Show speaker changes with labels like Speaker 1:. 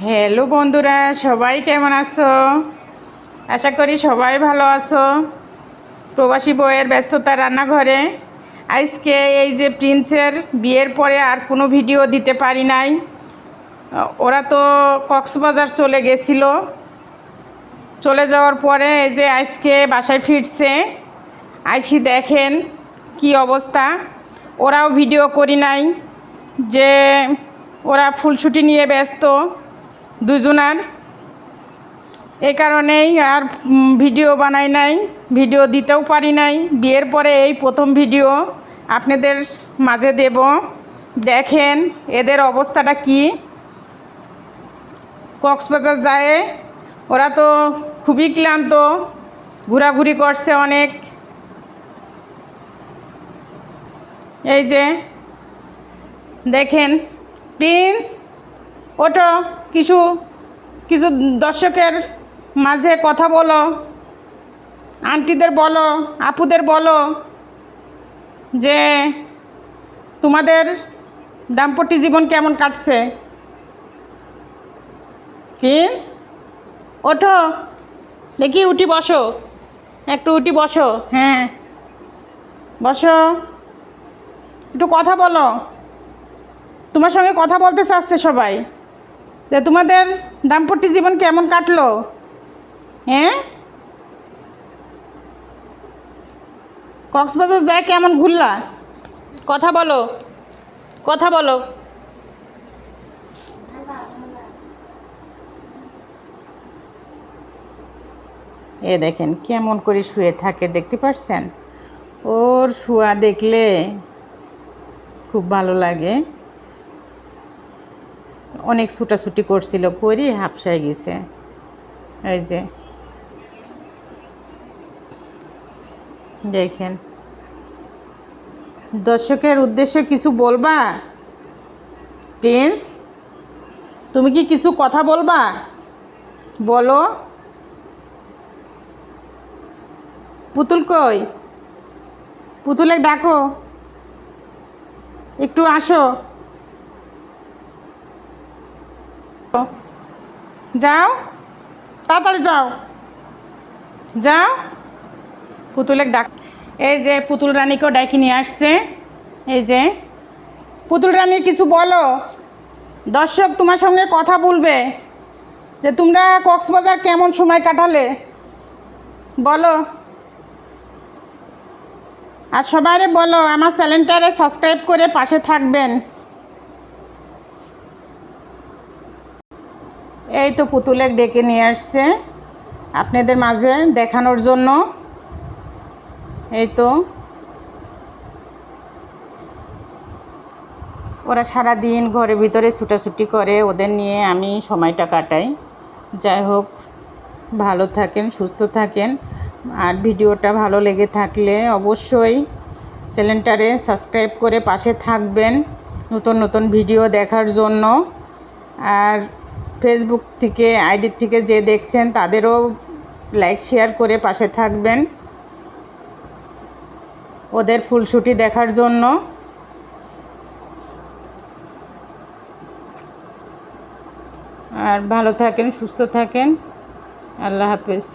Speaker 1: Hello বন্ধুরা, সবাই কেমন আছো? আশা করি সবাই ভালো আছো। প্রবাসী বউয়ের ব্যস্ততা রান্নাঘরে। আজকে এই যে প্রিন্সের বিয়ের পরে আর কোনো ভিডিও দিতে পারি নাই। ওরা তো কক্সবাজার চলে গেছিল। চলে যাওয়ার পরে এই যে আজকে বাসায় ফিরছে। আইসি দেখেন কি অবস্থা। ওরাও ভিডিও করি নাই, যে ওরা ফুলছুটি নিয়ে ব্যস্ত দুজনার। এই কারণেই আর ভিডিও বানাই নাই, ভিডিও দিতেও পারি নাই। বিয়ের পরে এই প্রথম ভিডিও আপনাদের মাঝে দেব। দেখেন এদের অবস্থাটা কি। কক্সবাজার যায় ওরা তো খুবই ক্লান্ত, ঘোরাঘুরি করছে অনেক। এই যে দেখেন, প্রিন্স ওঠো, কিছু কিছু দর্শকের মাঝে কথা বলো, আন্টিদের বলো, আপুদের বলো যে তোমাদের দাম্পত্য জীবন কেমন কাটছে। প্রিন্স ওঠো, দেখি উঠি বসো, একটু উঠি বসো। হ্যাঁ বসো, একটু কথা বলো। তোমার সঙ্গে কথা বলতে চাচ্ছে সবাই, যে তোমাদের দাম্পত্য জীবন কেমন কাটলো। হ্যাঁ, কক্সবাজার যায় কেমন ঘুরলা, কথা বলো, কথা বলো। এ দেখেন কেমন করে শুয়ে থাকে, দেখতে পাচ্ছেন? ওর শুয়া দেখলে খুব ভালো লাগে। অনেক ছুটাছুটি করছিল, করে হাঁপসায় গেছে। এই যে দেখেন, দর্শকের উদ্দেশ্যে কিছু বলবা? প্রিন্স তুমি কি কিছু কথা বলবা? বলো। পুতুল কই? পুতুলে ডাকো, একটু আসো। যাও, তাড়াতাড়ি যাও, যাও। পুতুলের ডাক। এই যে পুতুল রানীকেও ডাকি নিয়ে আসছে। এই যে পুতুল রানী কিছু বলো, দর্শক তোমার সঙ্গে কথা বলবে, যে তোমরা কক্সবাজার কেমন সময় কাটালে বলো। আর সবাইরে বলো আমার চ্যানেলটারে সাবস্ক্রাইব করে পাশে থাকবেন। এই তো পুতুলের ডেকে নিয়ে আসছে আপনাদের মাঝে দেখানোর জন্য। এই তো ওরা সারাদিন ঘরের ভিতরে ছুটাছুটি করে, ওদের নিয়ে আমি সময়টা কাটাই। যাই হোক, ভালো থাকেন, সুস্থ থাকেন। আর ভিডিওটা ভালো লেগে থাকলে অবশ্যই চ্যানেলটারে সাবস্ক্রাইব করে পাশে থাকবেন নতুন নতুন ভিডিও দেখার জন্য। আর ফেসবুক থেকে, আইডি থেকে যে দেখছেন তাদেরও লাইক শেয়ার করে পাশে থাকবেন ওদের ফুলছুটি দেখার জন্য। আর ভালো থাকেন, সুস্থ থাকেন। আল্লাহ হাফেজ।